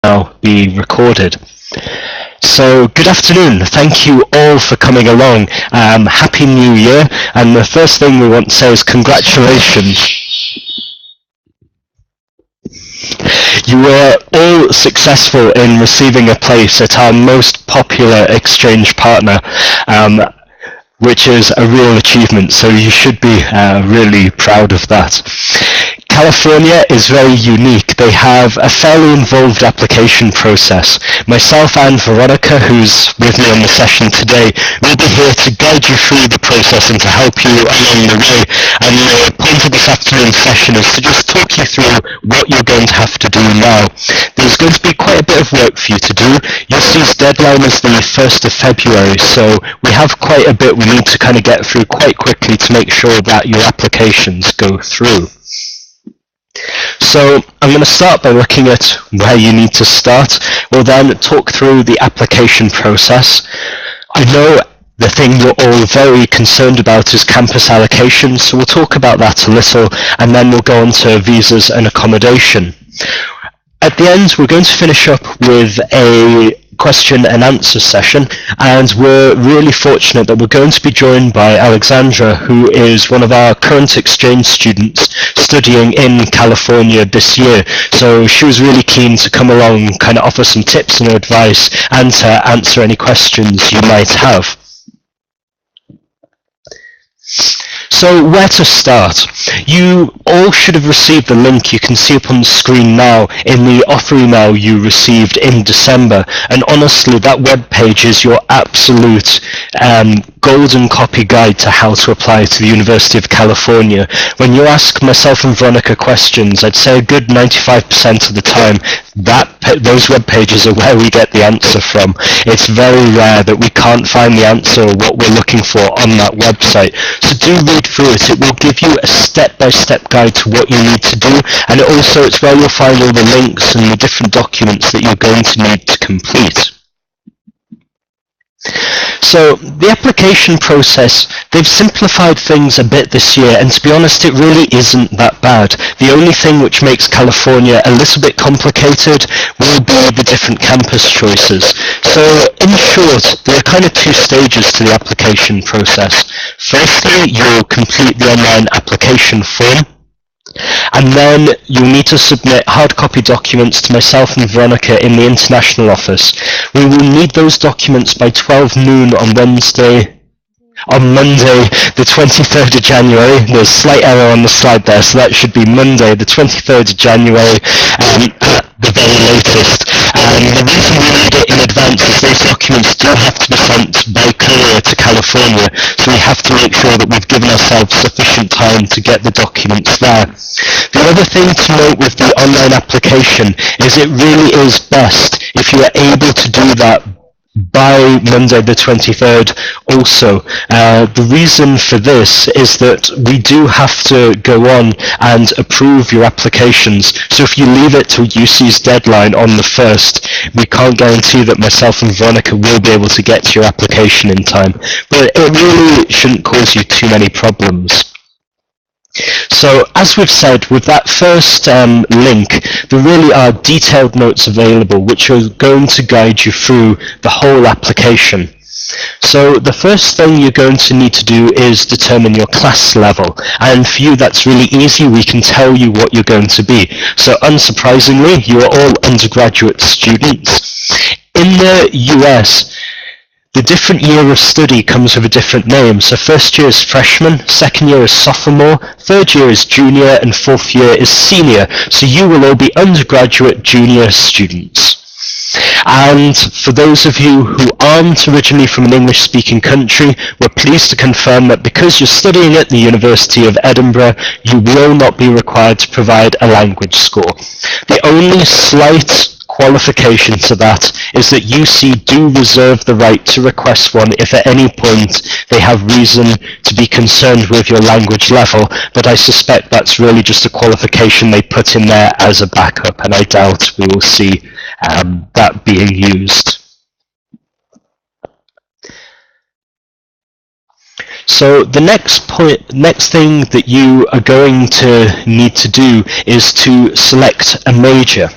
now be recorded. So, good afternoon. Thank you all for coming along. Happy New Year. And the first thing we want to say is congratulations. You were all successful in receiving a place at our most popular exchange partner, which is a real achievement. So you should be really proud of that. California is very unique. They have a fairly involved application process. Myself and Veronica, who's with me on the session today, will be here to guide you through the process and to help you along the way. And the point of this afternoon's session is to just talk you through what you're going to have to do now. There's going to be quite a bit of work for you to do. UC's deadline is the 1st of February, so we have quite a bit we need to kind of get through quite quickly to make sure that your applications go through. So I'm going to start by looking at where you need to start. We'll then talk through the application process. I know the thing you're all very concerned about is campus allocation, so we'll talk about that a little, and then we'll go on to visas and accommodation. At the end, we're going to finish up with a question and answer session, and we're really fortunate that we're going to be joined by Alexandra, who is one of our current exchange students studying in California this year. So she was really keen to come along, kind of offer some tips and advice, and to answer any questions you might have. So where to start? You all should have received the link you can see up on the screen now in the offer email you received in December, and honestly that web page is your absolute golden copy guide to how to apply to the University of California. When you ask myself and Veronica questions, I'd say a good 95% of the time those web pages are where we get the answer from. It's very rare that we can't find the answer or what we're looking for on that website. So do read through it. It will give you a step-by-step guide to what you need to do, and it's where you'll find all the links and the different documents that you're going to need to complete. So the application process, they've simplified things a bit this year, and to be honest, it really isn't that bad. The only thing which makes California a little bit complicated will be the different campus choices. So in short, there are kind of two stages to the application process. Firstly, you'll complete the online application form, and then you'll need to submit hard copy documents to myself and Veronica in the international office. We will need those documents by 12 noon on Monday, the 23rd of January. There's a slight error on the slide there, so that should be Monday, the 23rd of January at the very latest. And the reason we need it in advance is those documents do have to be sent by courier to California, so we have to make sure that we've given ourselves sufficient time to get the documents there. The other thing to note with the online application is it really is best if you are able to do that by Monday the 23rd also. The reason for this is that we do have to go on and approve your applications. So if you leave it till UC's deadline on the 1st, we can't guarantee that myself and Veronica will be able to get to your application in time. But it really shouldn't cause you too many problems. So as we've said, with that first link, there really are detailed notes available which are going to guide you through the whole application. So the first thing you're going to need to do is determine your class level, and for you that's really easy. We can tell you what you're going to be. So unsurprisingly, you are all undergraduate students. In the US, the different year of study comes with a different name. So first year is freshman, second year is sophomore, third year is junior, and fourth year is senior. So you will all be undergraduate junior students. And for those of you who aren't originally from an English-speaking country, we're pleased to confirm that because you're studying at the University of Edinburgh, you will not be required to provide a language score. The only slight qualification to that is that UC do reserve the right to request one if at any point they have reason to be concerned with your language level, but I suspect that's really just a qualification they put in there as a backup, and I doubt we will see that being used. So the next thing that you are going to need to do is to select a major.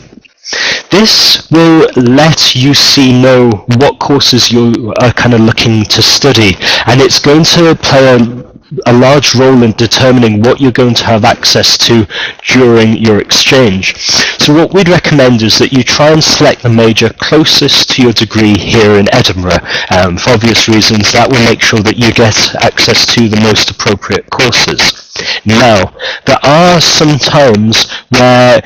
This will let UC know what courses you are kind of looking to study, and it's going to play a large role in determining what you're going to have access to during your exchange. So what we'd recommend is that you try and select the major closest to your degree here in Edinburgh. For obvious reasons, that will make sure that you get access to the most appropriate courses. Now, there are some times where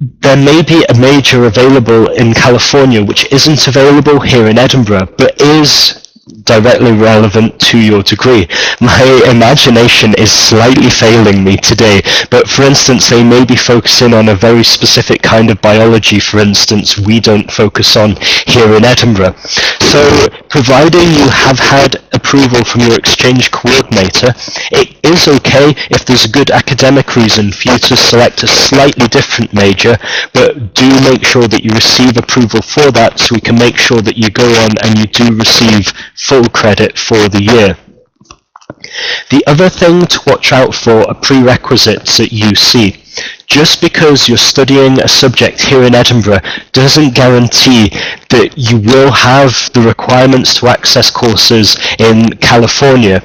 there may be a major available in California which isn't available here in Edinburgh, but is directly relevant to your degree. My imagination is slightly failing me today, but for instance, they may be focusing on a very specific kind of biology, for instance, we don't focus on here in Edinburgh. So, providing you have had approval from your exchange coordinator, it is okay if there's a good academic reason for you to select a slightly different major, but do make sure that you receive approval for that so we can make sure that you go on and you do receive full credit for the year. The other thing to watch out for are prerequisites at UC. Just because you're studying a subject here in Edinburgh doesn't guarantee that you will have the requirements to access courses in California.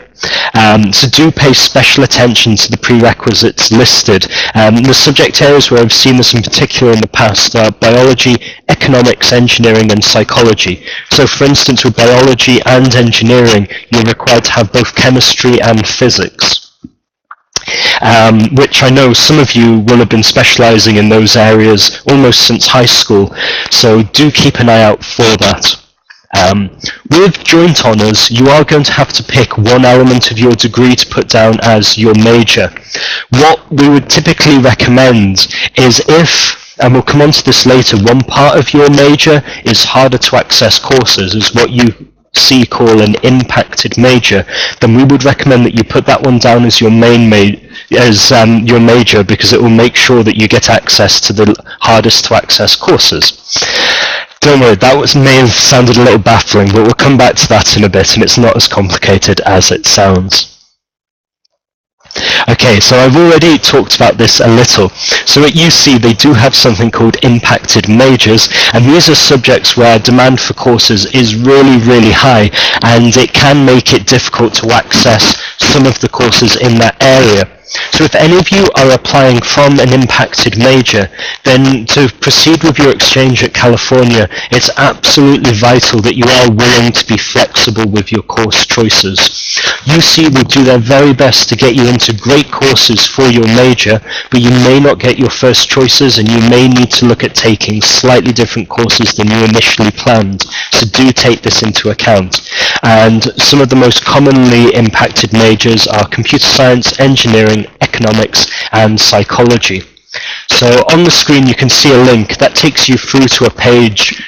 So do pay special attention to the prerequisites listed. The subject areas where I've seen this in particular in the past are biology, economics, engineering, and psychology. So for instance, with biology and engineering, you're required to have both chemistry and physics. Which I know some of you will have been specialising in those areas almost since high school, so do keep an eye out for that. With joint honours, you are going to have to pick one element of your degree to put down as your major. What we would typically recommend is if, and we'll come on to this later, one part of your major is harder to access courses, is what you call an impacted major, then we would recommend that you put that one down as your main your major, because it will make sure that you get access to the hardest to access courses. Don't worry, that may have sounded a little baffling, but we'll come back to that in a bit, and it's not as complicated as it sounds. Okay, so I've already talked about this a little. So at UC, they do have something called impacted majors, and these are subjects where demand for courses is really, really high, and it can make it difficult to access some of the courses in that area. So if any of you are applying from an impacted major, then to proceed with your exchange at California, it's absolutely vital that you are willing to be flexible with your course choices. UC will do their very best to get you into great courses for your major, but you may not get your first choices, and you may need to look at taking slightly different courses than you initially planned. So do take this into account. And some of the most commonly impacted majors are computer science, engineering, economics, and psychology. So on the screen you can see a link that takes you through to a page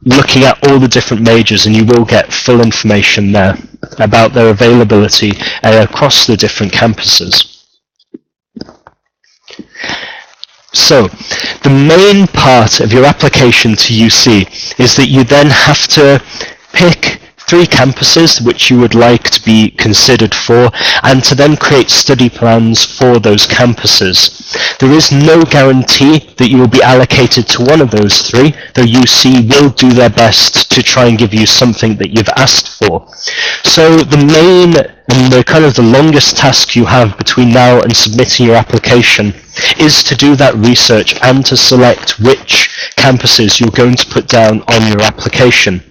looking at all the different majors, and you will get full information there about their availability across the different campuses. So the main part of your application to UC is that you then have to pick 3 campuses which you would like to be considered for, and to then create study plans for those campuses. There is no guarantee that you will be allocated to one of those 3, though UC will do their best to try and give you something that you've asked for. So the main and the kind of the longest task you have between now and submitting your application is to do that research and to select which campuses you're going to put down on your application.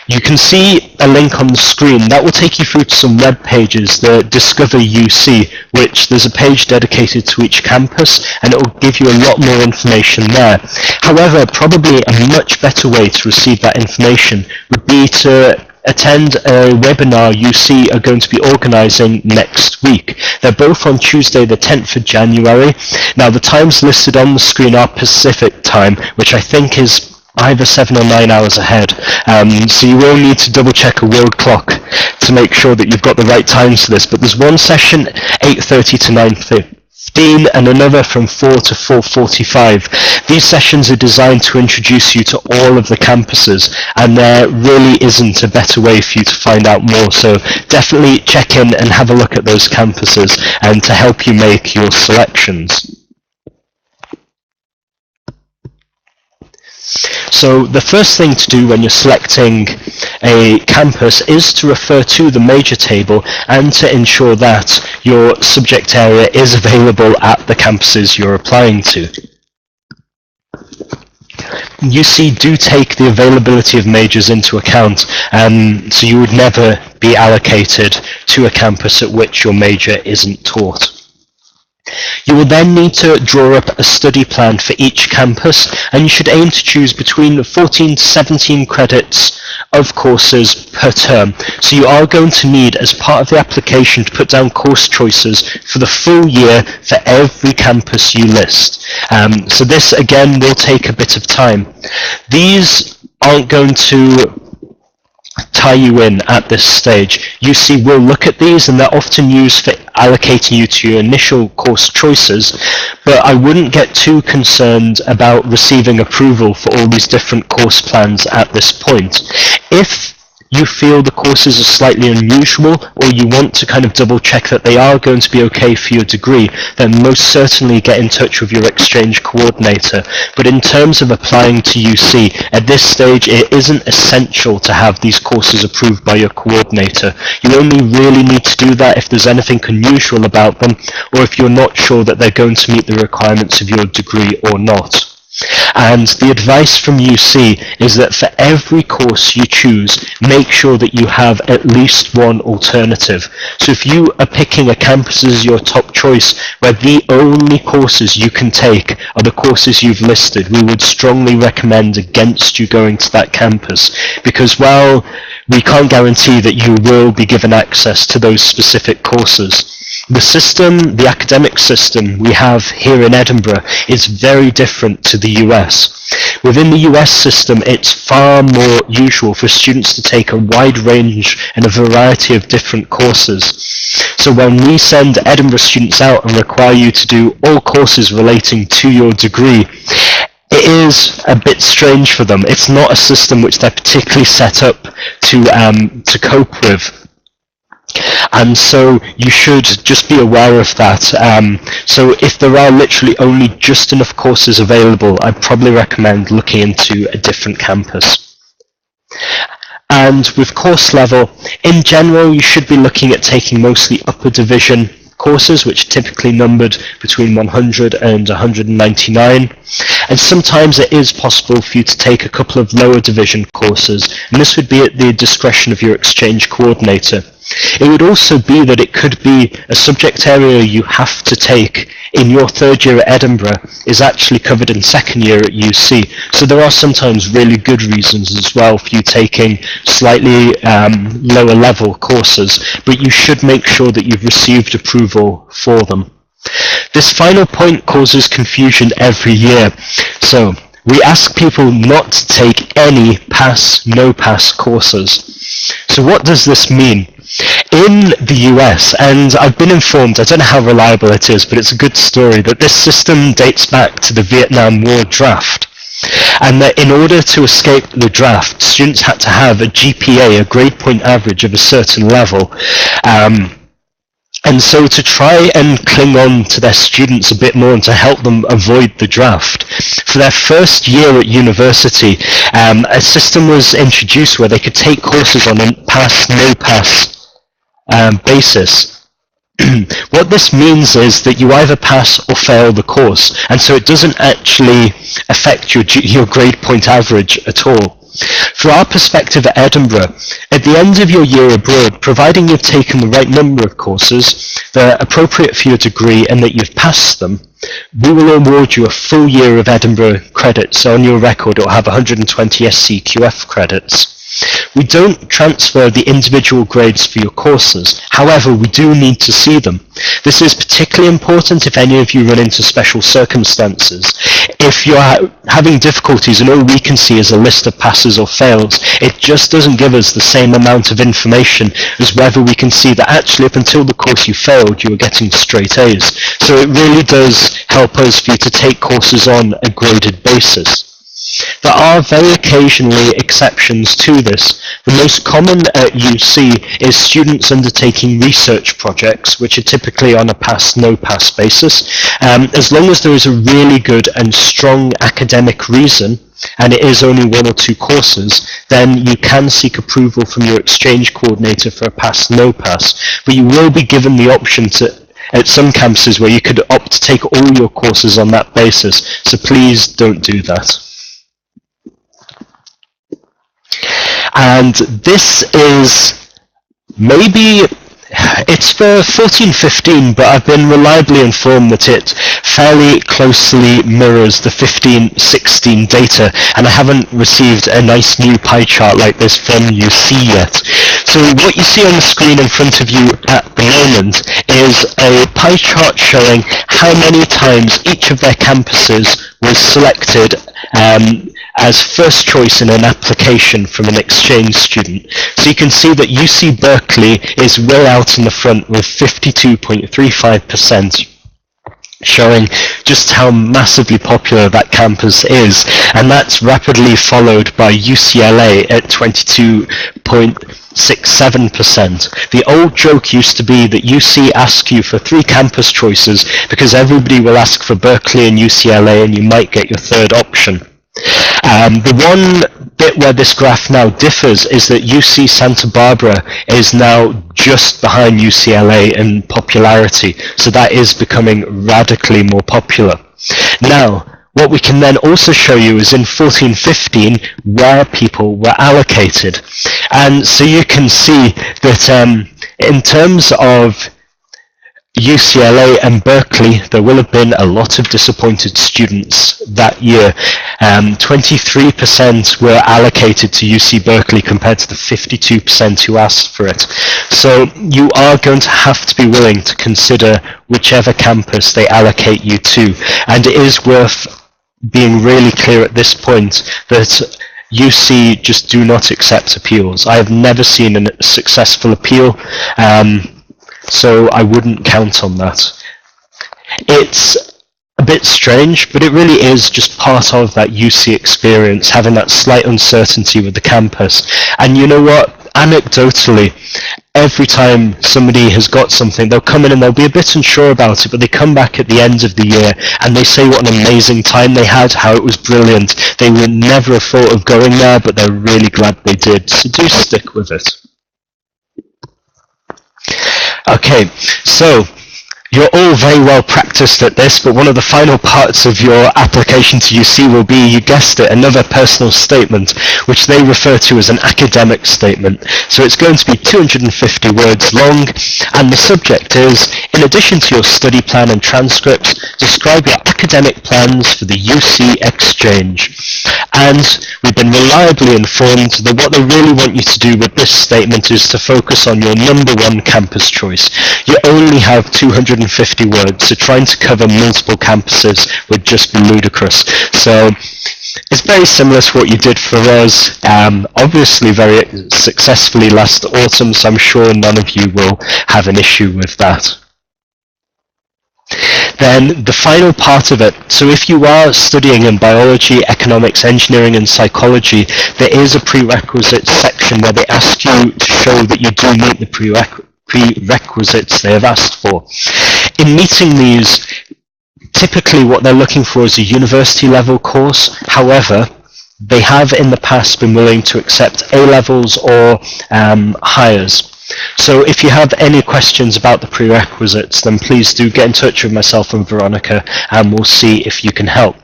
You can see a link on the screen that will take you through to some web pages, the Discover UC, which there's a page dedicated to each campus, and it will give you a lot more information there. However, probably a much better way to receive that information would be to attend a webinar UC are going to be organising next week. They're both on Tuesday the 10th of January. Now the times listed on the screen are Pacific time, which I think is either 7 or 9 hours ahead. So you will need to double check a world clock to make sure that you've got the right times for this. But there's one session 8:30 to 9:15 and another from 4 to 4:45. These sessions are designed to introduce you to all of the campuses, and there really isn't a better way for you to find out more. So definitely check in and have a look at those campuses and to help you make your selections. So the first thing to do when you're selecting a campus is to refer to the major table and to ensure that your subject area is available at the campuses you're applying to. UC do take the availability of majors into account, so you would never be allocated to a campus at which your major isn't taught. You will then need to draw up a study plan for each campus, and you should aim to choose between 14 to 17 credits of courses per term. So you are going to need, as part of the application, to put down course choices for the full year for every campus you list. So this, again, will take a bit of time. These aren't going to tie you in at this stage. UC will look at these, and they're often used for allocating you to your initial course choices, but I wouldn't get too concerned about receiving approval for all these different course plans at this point. If you feel the courses are slightly unusual, or you want to kind of double check that they are going to be okay for your degree, then most certainly get in touch with your exchange coordinator. But in terms of applying to UC, at this stage it isn't essential to have these courses approved by your coordinator. You only really need to do that if there's anything unusual about them, or if you're not sure that they're going to meet the requirements of your degree or not. And the advice from UC is that for every course you choose, make sure that you have at least one alternative. So if you are picking a campus as your top choice, where the only courses you can take are the courses you've listed, we would strongly recommend against you going to that campus, because while we can't guarantee that you will be given access to those specific courses, the system, the academic system we have here in Edinburgh is very different to the US. Within the US system, it's far more usual for students to take a wide range and a variety of different courses. So when we send Edinburgh students out and require you to do all courses relating to your degree, it is a bit strange for them. It's not a system which they're particularly set up to cope with. And so you should just be aware of that. So if there are literally only just enough courses available, I'd probably recommend looking into a different campus. And with course level, in general, you should be looking at taking mostly upper division courses, which are typically numbered between 100 and 199. And sometimes it is possible for you to take a couple of lower division courses, and this would be at the discretion of your exchange coordinator. It would also be that it could be a subject area you have to take in your third year at Edinburgh is actually covered in second year at UC. So there are sometimes really good reasons as well for you taking slightly lower level courses, but you should make sure that you've received approval for them. This final point causes confusion every year. So we ask people not to take any pass, no pass courses. So what does this mean? In the US, and I've been informed, I don't know how reliable it is, but it's a good story, that this system dates back to the Vietnam War draft. And that in order to escape the draft, students had to have a GPA, a grade point average of a certain level. And so to try and cling on to their students a bit more and to help them avoid the draft, for their first year at university, a system was introduced where they could take courses on a pass, no pass basis. What this means is that you either pass or fail the course, and so it doesn't actually affect your grade point average at all. From our perspective at Edinburgh, at the end of your year abroad, providing you've taken the right number of courses that are appropriate for your degree and that you've passed them, we will award you a full year of Edinburgh credits. So on your record it will have 120 SCQF credits. We don't transfer the individual grades for your courses, however we do need to see them. This is particularly important if any of you run into special circumstances. If you're having difficulties and all we can see is a list of passes or fails, it just doesn't give us the same amount of information as whether we can see that actually up until the course you failed you were getting straight A's. So it really does help us for you to take courses on a graded basis. There are very occasionally exceptions to this. The most common at UC is students undertaking research projects, which are typically on a pass, no pass basis. As long as there is a really good and strong academic reason, and it is only 1 or 2 courses, then you can seek approval from your exchange coordinator for a pass, no pass. But you will be given the option to, at some campuses, where you could opt to take all your courses on that basis. So please don't do that. And this is maybe, it's for 14-15, but I've been reliably informed that it fairly closely mirrors the 15-16 data, and I haven't received a nice new pie chart like this from UC yet. So what you see on the screen in front of you at the moment is a pie chart showing how many times each of their campuses was selected as first choice in an application from an exchange student. So you can see that UC Berkeley is way out in the front with 52.35%, showing just how massively popular that campus is, and that's rapidly followed by UCLA at 22.67%. The old joke used to be that UC asks you for 3 campus choices because everybody will ask for Berkeley and UCLA and you might get your third option. The one bit where this graph now differs is that UC Santa Barbara is now just behind UCLA in popularity, so that is becoming radically more popular. Now, what we can then also show you is in 14-15 where people were allocated. And so you can see that in terms of UCLA and Berkeley, there will have been a lot of disappointed students that year. 23% were allocated to UC Berkeley compared to the 52% who asked for it. So you are going to have to be willing to consider whichever campus they allocate you to. And it is worth being really clear at this point that UC just do not accept appeals. I have never seen a successful appeal. So I wouldn't count on that. It's a bit strange, but it really is just part of that UC experience, having that slight uncertainty with the campus. And you know what? Anecdotally, every time somebody has got something, they'll come in and they'll be a bit unsure about it, but they come back at the end of the year and they say what an amazing time they had, how it was brilliant. They would never have thought of going there, but they're really glad they did. So do stick with it. Okay, so you're all very well practiced at this, but one of the final parts of your application to UC will be, you guessed it, another personal statement, which they refer to as an academic statement. So it's going to be 250 words long, and the subject is, in addition to your study plan and transcripts, describe your academic plans for the UC Exchange. And we've been reliably informed that what they really want you to do with this statement is to focus on your #1 campus choice. You only have 250 words, so trying to cover multiple campuses would just be ludicrous. So it's very similar to what you did for us, obviously very successfully last autumn, so I'm sure none of you will have an issue with that. Then the final part of it, so if you are studying in biology, economics, engineering and psychology, there is a prerequisites section where they ask you to show that you do meet the prerequisites they have asked for. In meeting these, typically what they're looking for is a university level course. However, they have in the past been willing to accept A-levels or higher. So if you have any questions about the prerequisites, then please do get in touch with myself and Veronica, and we'll see if we can help.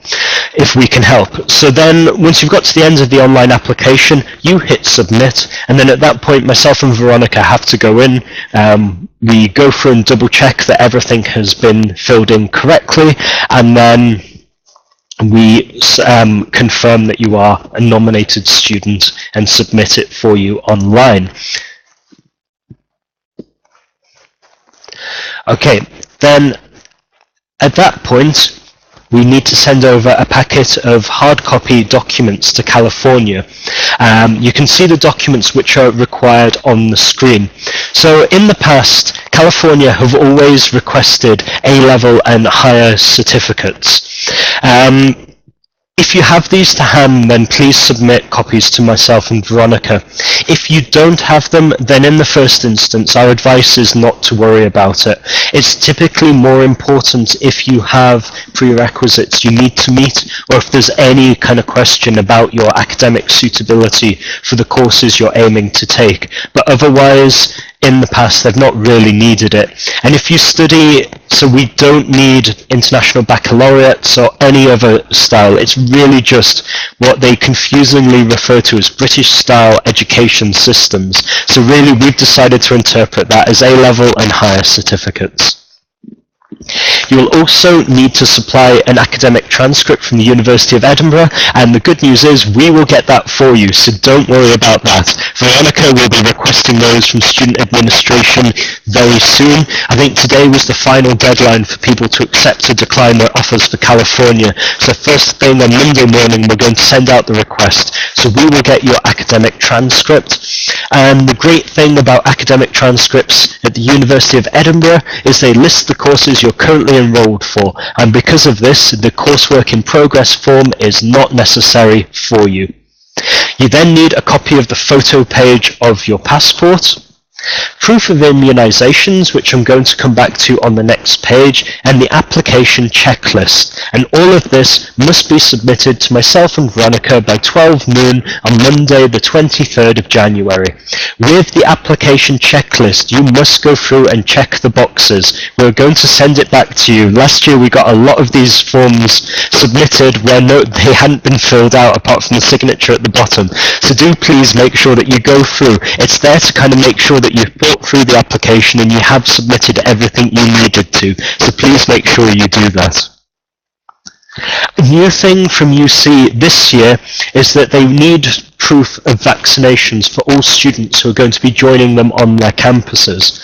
So then once you've got to the end of the online application, you hit submit, and then at that point myself and Veronica have to go in. We go through and double check that everything has been filled in correctly, and then we confirm that you are a nominated student and submit it for you online. Okay, then at that point, we need to send over a packet of hard copy documents to California. You can see the documents which are required on the screen. So in the past, California have always requested A-level and higher certificates. If you have these to hand, then please submit copies to myself and Veronica. If you don't have them, then in the first instance, our advice is not to worry about it. It's typically more important if you have prerequisites you need to meet, or if there's any kind of question about your academic suitability for the courses you're aiming to take. But otherwise, in the past, they've not really needed it. And if you study, so we don't need international baccalaureates or any other style, it's really just what they confusingly refer to as British style education systems. So really we've decided to interpret that as A-level and higher certificates. You will also need to supply an academic transcript from the University of Edinburgh, and the good news is we will get that for you, so don't worry about that. Veronica will be requesting those from student administration very soon. I think today was the final deadline for people to accept or decline their offers for California, so first thing on Monday morning we're going to send out the request, so we will get your academic transcript. And the great thing about academic transcripts at the University of Edinburgh is they list the courses you're currently enrolled for, and because of this, the coursework in progress form is not necessary for you. You then need a copy of the photo page of your passport, proof of immunizations, which I'm going to come back to on the next page, and the application checklist. And all of this must be submitted to myself and Veronica by 12 noon on Monday the 23rd of January. With the application checklist, you must go through and check the boxes. We're going to send it back to you. Last year we got a lot of these forms submitted where they hadn't been filled out apart from the signature at the bottom. So do please make sure that you go through. It's there to kind of make sure that you've thought through the application and you have submitted everything you needed to, so please make sure you do that. A new thing from UC this year is that they need proof of vaccinations for all students who are going to be joining them on their campuses.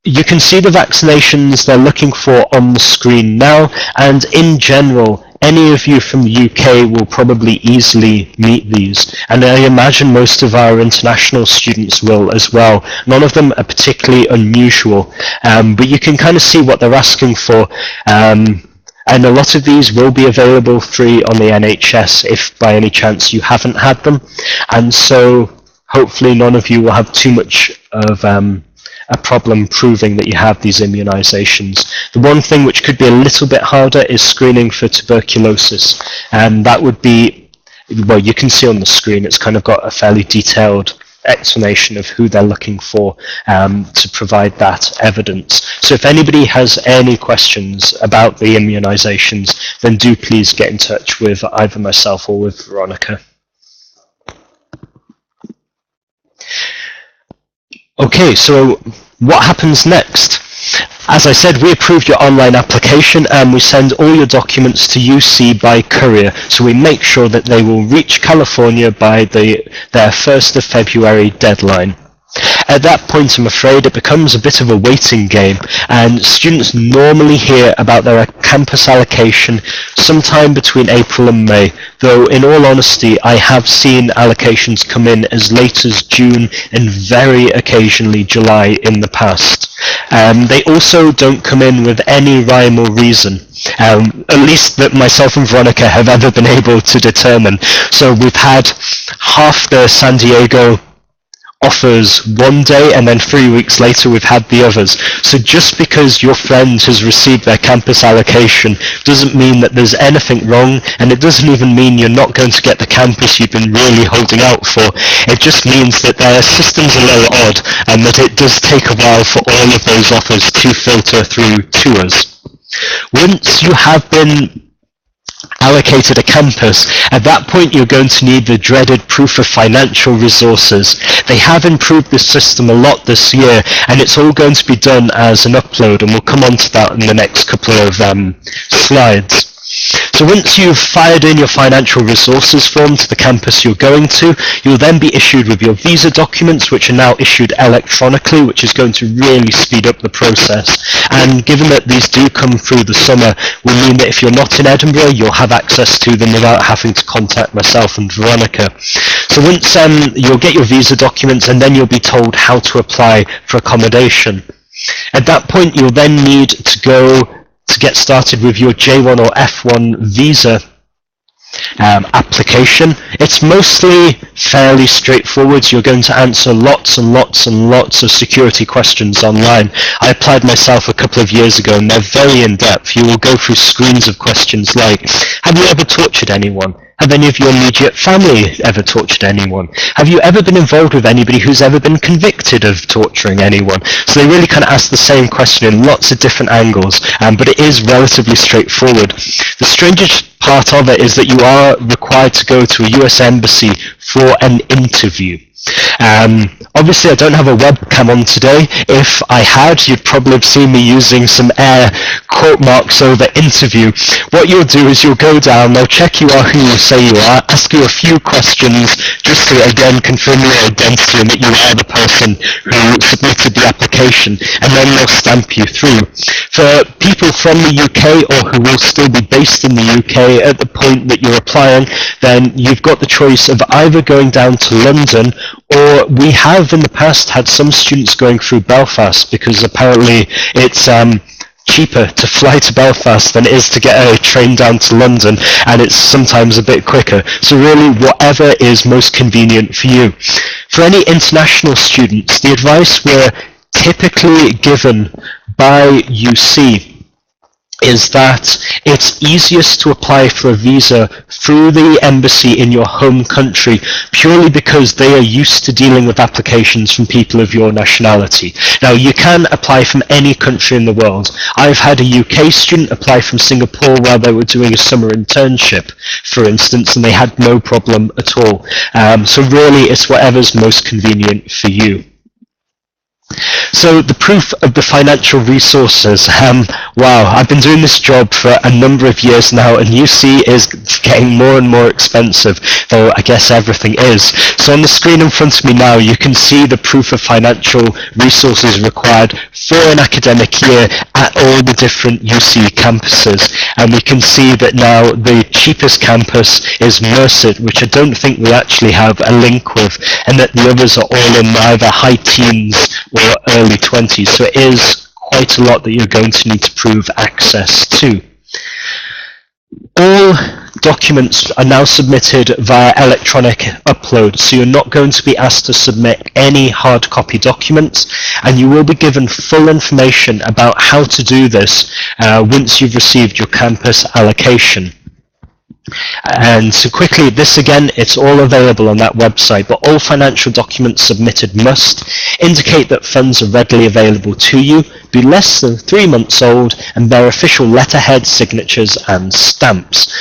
You can see the vaccinations they're looking for on the screen now, and in general, any of you from the UK will probably easily meet these, and I imagine most of our international students will as well. None of them are particularly unusual, but you can kind of see what they're asking for, and a lot of these will be available free on the NHS if by any chance you haven't had them, and so hopefully none of you will have too much of a problem proving that you have these immunizations. The one thing which could be a little bit harder is screening for tuberculosis, and that would be, well, you can see on the screen, it's kind of got a fairly detailed explanation of who they're looking for to provide that evidence. So if anybody has any questions about the immunizations, then do please get in touch with either myself or with Veronica. Okay, so what happens next? As I said, we approved your online application and we send all your documents to UC by courier, so we make sure that they will reach California by their 1st of February deadline. At that point, I'm afraid it becomes a bit of a waiting game, and students normally hear about their campus allocation sometime between April and May, though in all honesty, I have seen allocations come in as late as June and very occasionally July in the past. They also don't come in with any rhyme or reason. At least that myself and Veronica have ever been able to determine. So we've had half the San Diego offers one day, and then 3 weeks later we've had the others. So just because your friend has received their campus allocation doesn't mean that there's anything wrong, and it doesn't even mean you're not going to get the campus you've been really holding out for. It just means that their system's a little odd, and that it does take a while for all of those offers to filter through to us. Once you have been allocated a campus, at that point you're going to need the dreaded proof of financial resources. They have improved the system a lot this year, and it's all going to be done as an upload, and we'll come on to that in the next couple of slides. So once you've fired in your financial resources form to the campus you're going to, you'll then be issued with your visa documents, which are now issued electronically, which is going to really speed up the process. And given that these do come through the summer, will mean that if you're not in Edinburgh, you'll have access to them without having to contact myself and Veronica. So once you'll get your visa documents, and then you'll be told how to apply for accommodation. At that point, you'll then need to go to get started with your J1 or F1 visa application. It's mostly fairly straightforward. You're going to answer lots and lots and lots of security questions online. I applied myself a couple of years ago and they're very in-depth. You will go through screens of questions like, have you ever tortured anyone? Have any of your immediate family ever tortured anyone? Have you ever been involved with anybody who's ever been convicted of torturing anyone? So they really kind of ask the same question in lots of different angles, but it is relatively straightforward. The strangest part of it is that you are required to go to a US embassy for an interview. Obviously I don't have a webcam on today. If I had, you'd probably have seen me using some air quote marks over interview. What you'll do is you'll go down, they'll check you are who you say you are, ask you a few questions just to again confirm your identity and that you are the person who submitted the application, and then they'll stamp you through. For people from the UK or who will still be based in the UK at the point that you're applying, then you've got the choice of either going down to London, or we have in the past had some students going through Belfast because apparently it's cheaper to fly to Belfast than it is to get a train down to London, and it's sometimes a bit quicker. So really whatever is most convenient for you. For any international students, the advice we're typically given by UC is that it's easiest to apply for a visa through the embassy in your home country purely because they are used to dealing with applications from people of your nationality. Now, you can apply from any country in the world. I've had a UK student apply from Singapore while they were doing a summer internship, for instance, and they had no problem at all. So really, it's whatever's most convenient for you. So the proof of the financial resources, wow, I've been doing this job for a number of years now, and UC is getting more and more expensive, though I guess everything is. So on the screen in front of me now, you can see the proof of financial resources required for an academic year at all the different UC campuses. And we can see that now the cheapest campus is Merced, which I don't think we actually have a link with, and that the others are all in either high teens or early 20s, so it is quite a lot that you're going to need to prove access to. All documents are now submitted via electronic upload, so you're not going to be asked to submit any hard copy documents, and you will be given full information about how to do this once you've received your campus allocation. And so quickly, this again, it's all available on that website, but all financial documents submitted must indicate that funds are readily available to you, be less than 3 months old, and bear official letterhead, signatures, and stamps.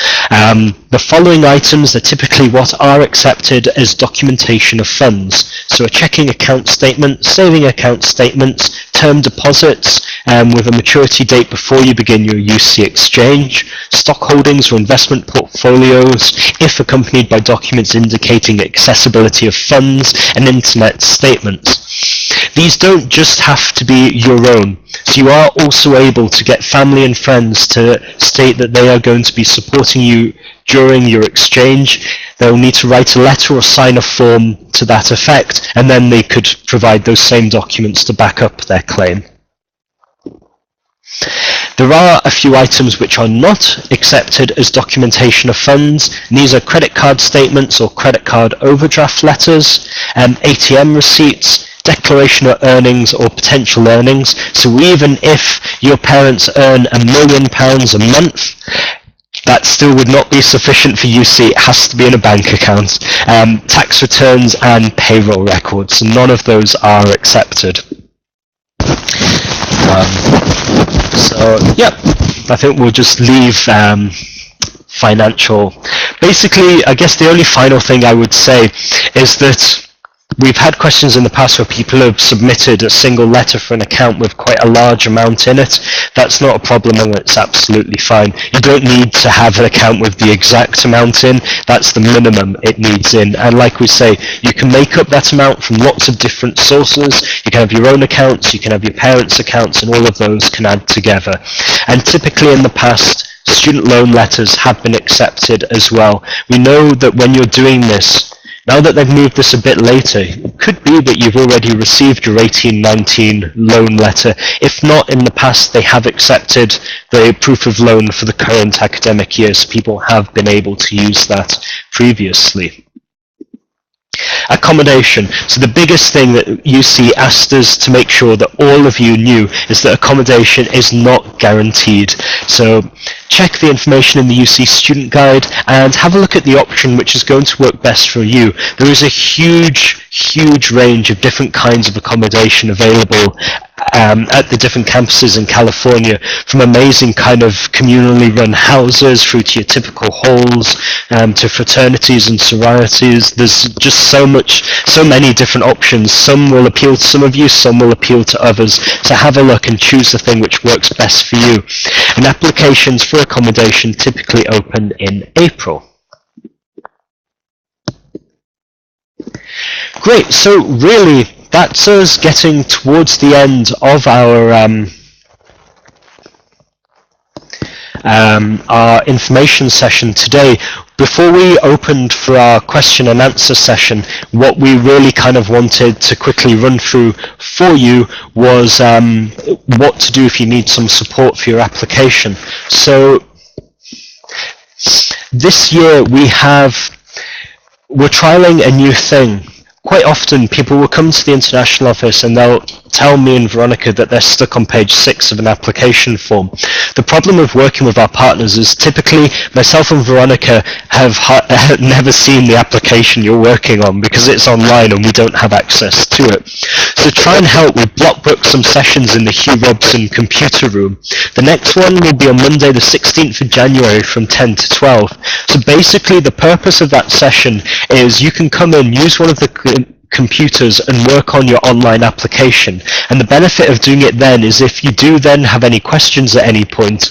The following items are typically what are accepted as documentation of funds. So a checking account statement, saving account statements, term deposits with a maturity date before you begin your UC exchange, stock holdings or investment portfolios, if accompanied by documents indicating accessibility of funds, and internet statements. These don't just have to be your own, so you are also able to get family and friends to state that they are going to be supporting you during your exchange. They'll need to write a letter or sign a form to that effect, and then they could provide those same documents to back up their claim. There are a few items which are not accepted as documentation of funds, and these are credit card statements or credit card overdraft letters, ATM receipts, declaration of earnings or potential earnings. So even if your parents earn £1 million a month, that still would not be sufficient for UC. It has to be in a bank account. Tax returns and payroll records, and none of those are accepted. So yeah, I think we'll just leave financial. Basically, I guess the only final thing I would say is that we've had questions in the past where people have submitted a single letter for an account with quite a large amount in it. That's not a problem, and it's absolutely fine. You don't need to have an account with the exact amount in. That's the minimum it needs in. And like we say, you can make up that amount from lots of different sources. You can have your own accounts, you can have your parents' accounts, and all of those can add together. And typically in the past, student loan letters have been accepted as well. We know that when you're doing this, Now that they've moved this a bit later, it could be that you've already received your 18-19 loan letter. If not, in the past they have accepted the proof of loan for the current academic year, so people have been able to use that previously. Accommodation. So the biggest thing that UC asked us to make sure that all of you knew is that accommodation is not guaranteed. So check the information in the UC student guide and have a look at the option which is going to work best for you. There is a huge range of different kinds of accommodation available at the different campuses in California, from amazing kind of communally run houses through to your typical halls, to fraternities and sororities. There's just so many different options. Some will appeal to some of you, some will appeal to others. So have a look and choose the thing which works best for you. And applications for accommodation typically open in April. Great, so really that's us getting towards the end of our information session today. Before we opened for our question and answer session, what we really kind of wanted to quickly run through for you was what to do if you need some support for your application. So this year we're trialing a new thing. Quite often people will come to the international office and they'll tell me and Veronica that they're stuck on page 6 of an application form. The problem with working with our partners is typically myself and Veronica have never seen the application you're working on because it's online and we don't have access to it. So try and help, we block book some sessions in the Hugh Robson computer room. The next one will be on Monday the 16th of January from 10 to 12. So basically the purpose of that session is you can come in, use one of the computers and work on your online application. And the benefit of doing it then is if you do then have any questions at any point,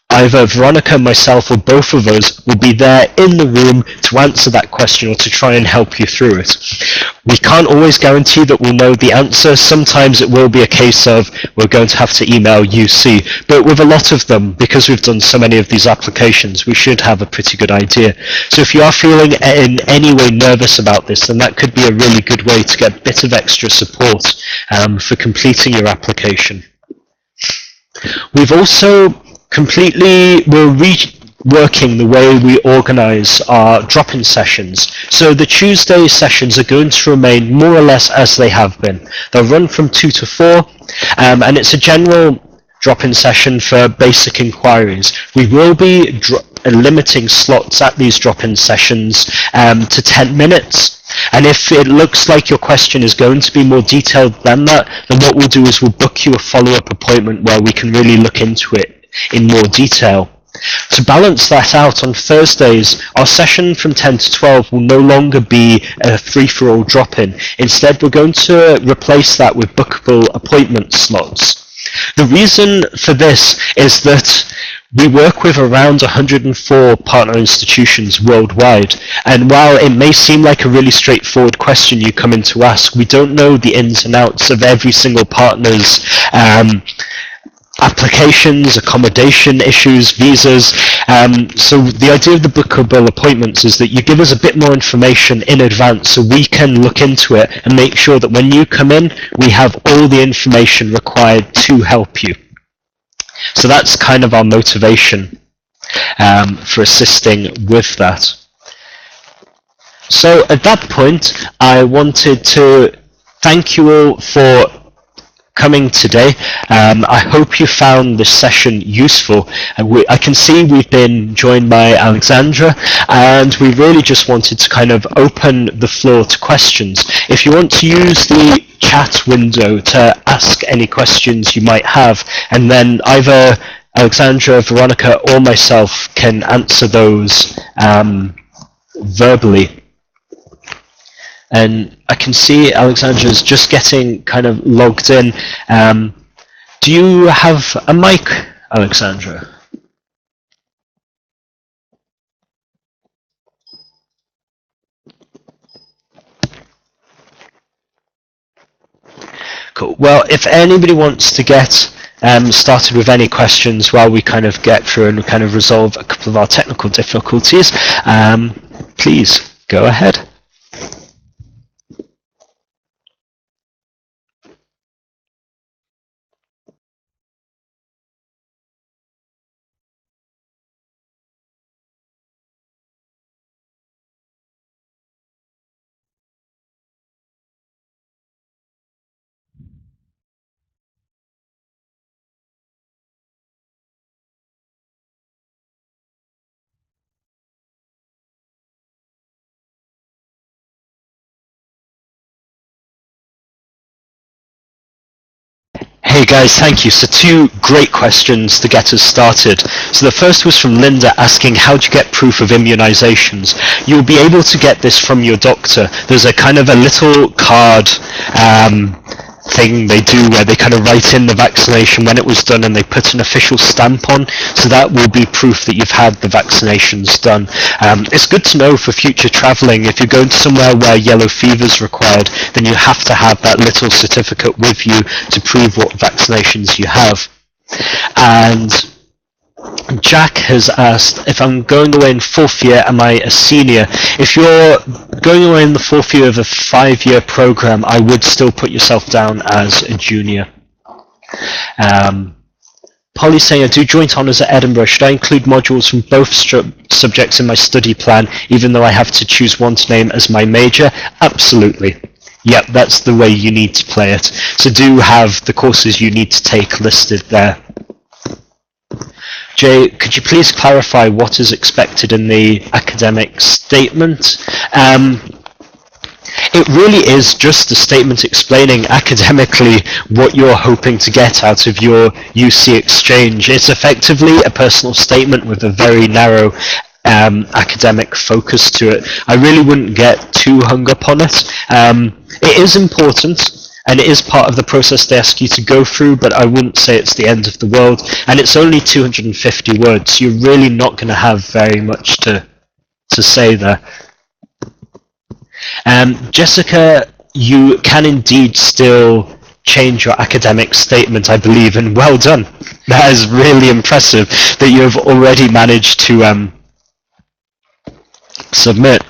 either Veronica, myself, or both of us will be there in the room to answer that question or to try and help you through it. We can't always guarantee that we'll know the answer. Sometimes it will be a case of we're going to have to email UC, but with a lot of them, because we've done so many of these applications, we should have a pretty good idea. So if you are feeling in any way nervous about this, then that could be a really good way to get a bit of extra support for completing your application. We've also we're reworking the way we organize our drop-in sessions. So the Tuesday sessions are going to remain more or less as they have been. They'll run from 2 to 4, and it's a general drop-in session for basic inquiries. We will be limiting slots at these drop-in sessions to 10 minutes. And if it looks like your question is going to be more detailed than that, then what we'll do is we'll book you a follow-up appointment where we can really look into it in more detail. To balance that out, on Thursdays, our session from 10 to 12 will no longer be a free-for-all drop-in. Instead, we're going to replace that with bookable appointment slots. The reason for this is that we work with around 104 partner institutions worldwide, and while it may seem like a really straightforward question you come in to ask, we don't know the ins and outs of every single partner's applications, accommodation issues, visas. So the idea of the bookable appointments is that you give us a bit more information in advance so we can look into it and make sure that when you come in, we have all the information required to help you. So that's kind of our motivation for assisting with that. So at that point, I wanted to thank you all for coming today. I hope you found this session useful. I can see we've been joined by Alexandra, and we really just wanted to kind of open the floor to questions. If you want to use the chat window to ask any questions you might have, and then either Alexandra, Veronica, or myself can answer those verbally. And I can see Alexandra's just getting kind of logged in. Do you have a mic, Alexandra? Cool. Well, if anybody wants to get started with any questions while we kind of get through and kind of resolve a couple of our technical difficulties, please go ahead. Hey guys, thank you. So 2 great questions to get us started. So the first was from Linda asking how do you get proof of immunizations? You'll be able to get this from your doctor. There's a kind of a little card thing they do where they kind of write in the vaccination when it was done and they put an official stamp on, so that will be proof that you've had the vaccinations done. It's good to know for future travelling. If you're going to somewhere where yellow fever is required, then you have to have that little certificate with you to prove what vaccinations you have. And Jack has asked, if I'm going away in 4th year, am I a senior? If you're going away in the 4th year of a 5-year program, I would still put yourself down as a junior. Polly's saying, I do joint honours at Edinburgh. Should I include modules from both subjects in my study plan, even though I have to choose one to name as my major? Absolutely. Yep, that's the way you need to play it. So do have the courses you need to take listed there. Jay, could you please clarify what is expected in the academic statement? It really is just a statement explaining academically what you're hoping to get out of your UC exchange. It's effectively a personal statement with a very narrow academic focus to it. I really wouldn't get too hung up on it. It is important, and it is part of the process they ask you to go through, but I wouldn't say it's the end of the world. And it's only 250 words, so you're really not going to have very much to say there. Jessica, you can indeed still change your academic statement, I believe, and well done. That is really impressive that you have already managed to submit.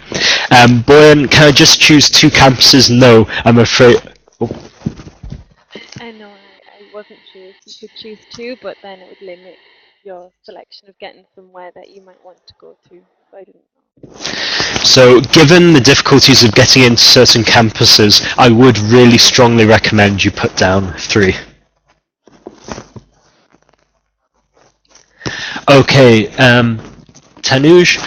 Boyan, can I just choose 2 campuses? No, I'm afraid. Oh. I know I wasn't sure if you could choose 2, but then it would limit your selection of getting somewhere that you might want to go to. So I didn't know. So given the difficulties of getting into certain campuses, I would really strongly recommend you put down 3. Okay, Tanuj,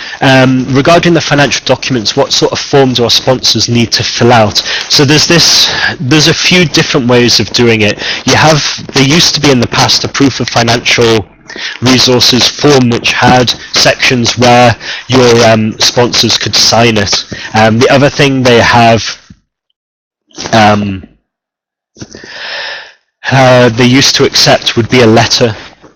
regarding the financial documents, what sort of form do our sponsors need to fill out? So there's a few different ways of doing it. There used to be in the past a proof of financial resources form which had sections where your sponsors could sign it. The other thing they have they used to accept would be a letter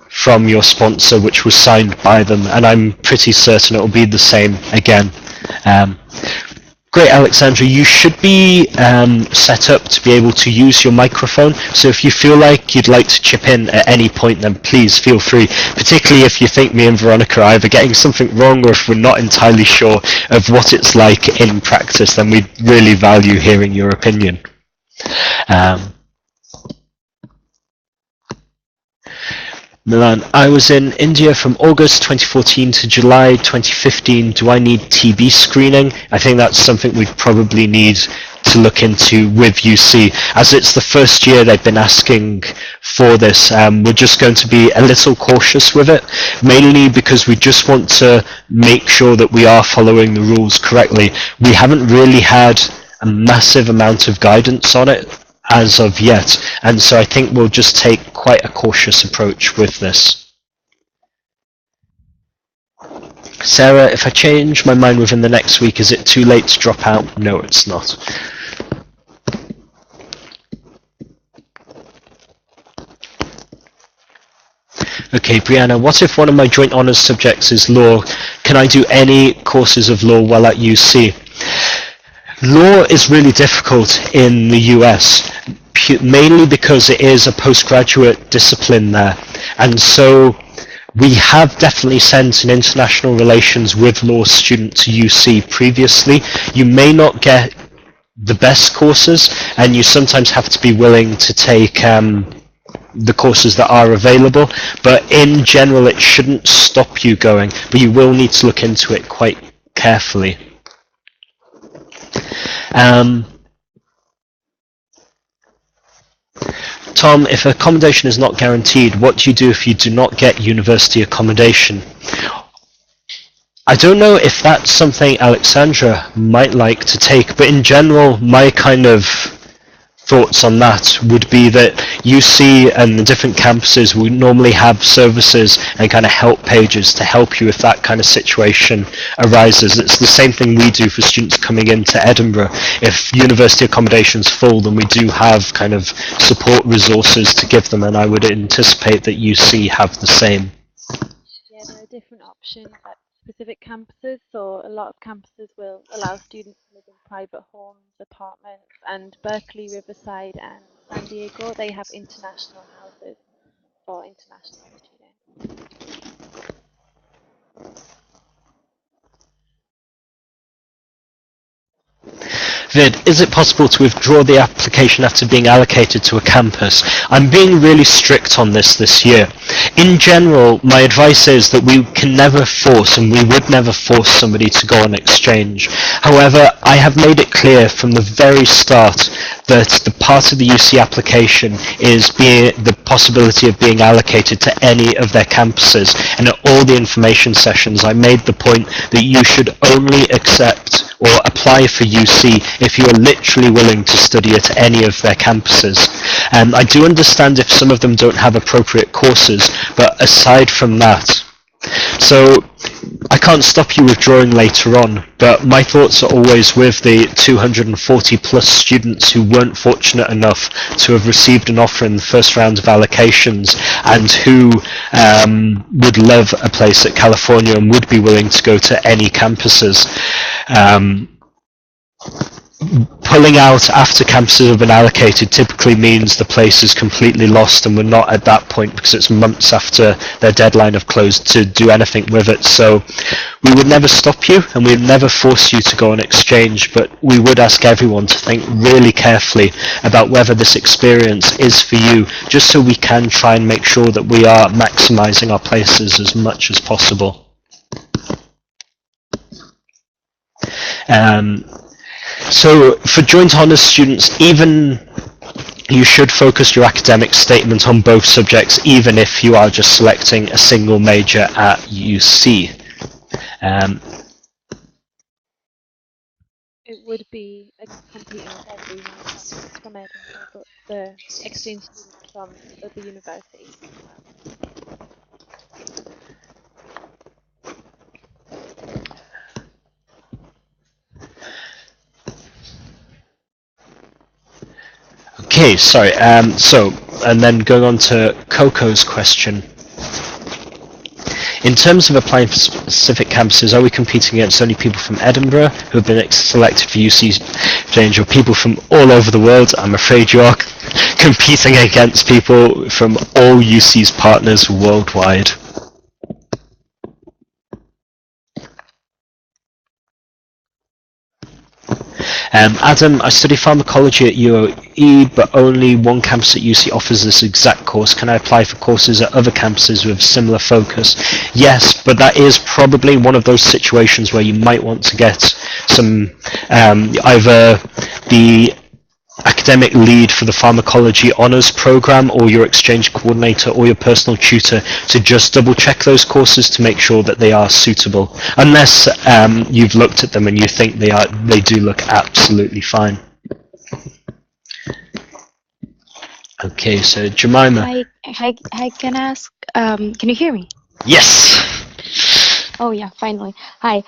from your sponsor which was signed by them, and I'm pretty certain it will be the same again. Great, Alexandra, you should be set up to be able to use your microphone, so if you feel like you'd like to chip in at any point, then please feel free, particularly if you think me and Veronica are either getting something wrong or if we're not entirely sure of what it's like in practice, then we'd really value hearing your opinion. Milan, I was in India from August 2014 to July 2015. Do I need TB screening? I think that's something we'd probably need to look into with UC. As it's the first year they've been asking for this, we're just going to be a little cautious with it, mainly because we just want to make sure that we are following the rules correctly. We haven't really had a massive amount of guidance on it as of yet, and so I think we'll just take quite a cautious approach with this. Sarah, if I change my mind within the next week, is it too late to drop out? No, it's not. Okay, Brianna, what if one of my joint honours subjects is law? Can I do any courses of law while at UC? Law is really difficult in the US, mainly because it is a postgraduate discipline there. And so we have definitely sent an international relations with law student to UC previously. You may not get the best courses, and you sometimes have to be willing to take the courses that are available, but in general it shouldn't stop you going, but you will need to look into it quite carefully. Tom, if accommodation is not guaranteed, what do you do if you do not get university accommodation? I don't know if that's something Alexandra might like to take, but in general, my kind of thoughts on that would be that UC and the different campuses would normally have services and kind of help pages to help you if that kind of situation arises. It's the same thing we do for students coming into Edinburgh. If university accommodation's full, then we do have kind of support resources to give them, and I would anticipate that UC have the same. Yeah, there are different options at specific campuses. So a lot of campuses will allow students to live in private homes, apartments, and Berkeley, Riverside, and San Diego, they have international houses for international students. Vid, is it possible to withdraw the application after being allocated to a campus? I'm being really strict on this year. In general, my advice is that we can never force, and we would never force somebody to go on exchange. However, I have made it clear from the very start that the part of the UC application is the possibility of being allocated to any of their campuses. And at all the information sessions, I made the point that you should only accept or apply for UC if you are literally willing to study at any of their campuses. I do understand if some of them don't have appropriate courses, but aside from that, so I can't stop you withdrawing later on, but my thoughts are always with the 240 plus students who weren't fortunate enough to have received an offer in the first round of allocations and who would love a place at California and would be willing to go to any campuses. Pulling out after campuses have been allocated typically means the place is completely lost, and we're not at that point because it's months after their deadline have closed to do anything with it. So we would never stop you and we would never force you to go on exchange, but we would ask everyone to think really carefully about whether this experience is for you, just so we can try and make sure that we are maximizing our places as much as possible. So for joint honours students, even you should focus your academic statement on both subjects, even if you are just selecting a single major at UC. It would be competing with everyone from Edinburgh, but the exchange students from other universities as well. Okay, sorry. And then going on to Coco's question. In terms of applying for specific campuses, are we competing against only people from Edinburgh who have been selected for UC exchange, or people from all over the world? I'm afraid you are competing against people from all UC's partners worldwide. Adam, I study pharmacology at UOE, but only one campus at UC offers this exact course. Can I apply for courses at other campuses with similar focus? Yes, but that is probably one of those situations where you might want to get some, either the academic lead for the pharmacology honours program or your exchange coordinator or your personal tutor to just double check those courses to make sure that they are suitable, unless you've looked at them and you think they do look absolutely fine. Okay, so Jemima. Hi, can I ask, can you hear me? Yes. Oh yeah, finally. Hi,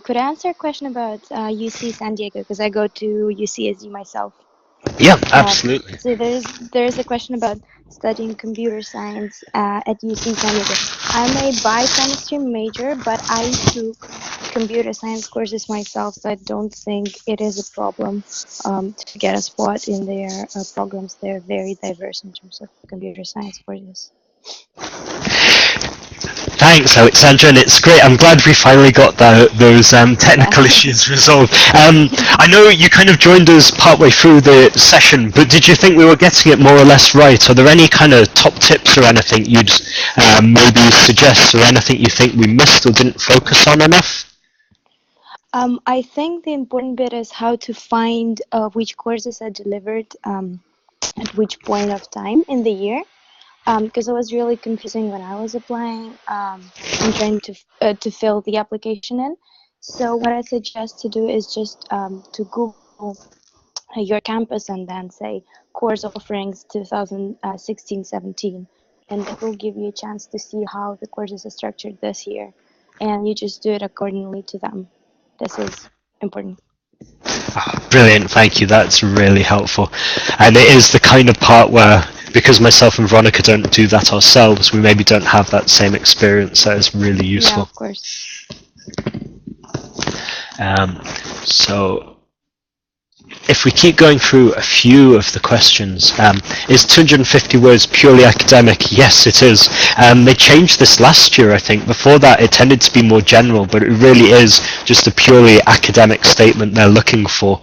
could I answer a question about UC San Diego, because I go to UCSD myself. Yeah, absolutely. So there's a question about studying computer science at UC San Diego. I'm a biochemistry major, but I took computer science courses myself, so I don't think it is a problem to get a spot in their programs. They're very diverse in terms of computer science courses. Thanks, Alexandra, and it's great. I'm glad we finally got those technical issues resolved. I know you kind of joined us partway through the session, but did you think we were getting it more or less right? Are there any kind of top tips or anything you'd maybe suggest, or anything you think we missed or didn't focus on enough? I think the important bit is how to find which courses are delivered at which point of time in the year. Because it was really confusing when I was applying and trying to fill the application in. So what I suggest to do is just to Google your campus and then say course offerings 2016-17, and it will give you a chance to see how the courses are structured this year, and you just do it accordingly to them. This is important. Oh, brilliant, thank you, that's really helpful. And it is the kind of part where, because myself and Veronica don't do that ourselves, we maybe don't have that same experience. That is really useful. Yeah, of course. So if we keep going through a few of the questions, is 250 words purely academic? Yes, it is. They changed this last year, I think. Before that, it tended to be more general, but it really is just a purely academic statement they're looking for.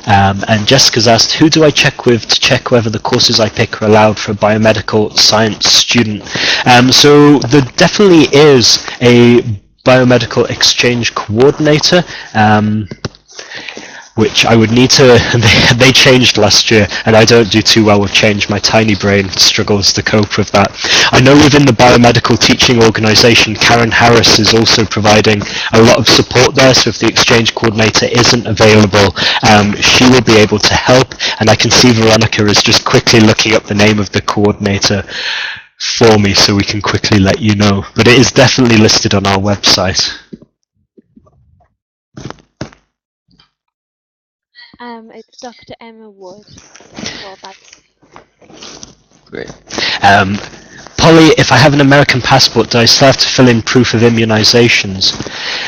And Jessica's asked, who do I check with to check whether the courses I pick are allowed for a biomedical science student? So there definitely is a biomedical exchange coordinator, which I would need to, they changed last year, and I don't do too well with change. My tiny brain struggles to cope with that. I know within the biomedical teaching organisation, Karen Harris is also providing a lot of support there, so if the exchange coordinator isn't available, she will be able to help, and I can see Veronica is just quickly looking up the name of the coordinator for me, so we can quickly let you know. But it is definitely listed on our website. It's Dr. Emma Wood. Great. Polly, if I have an American passport, do I still have to fill in proof of immunizations?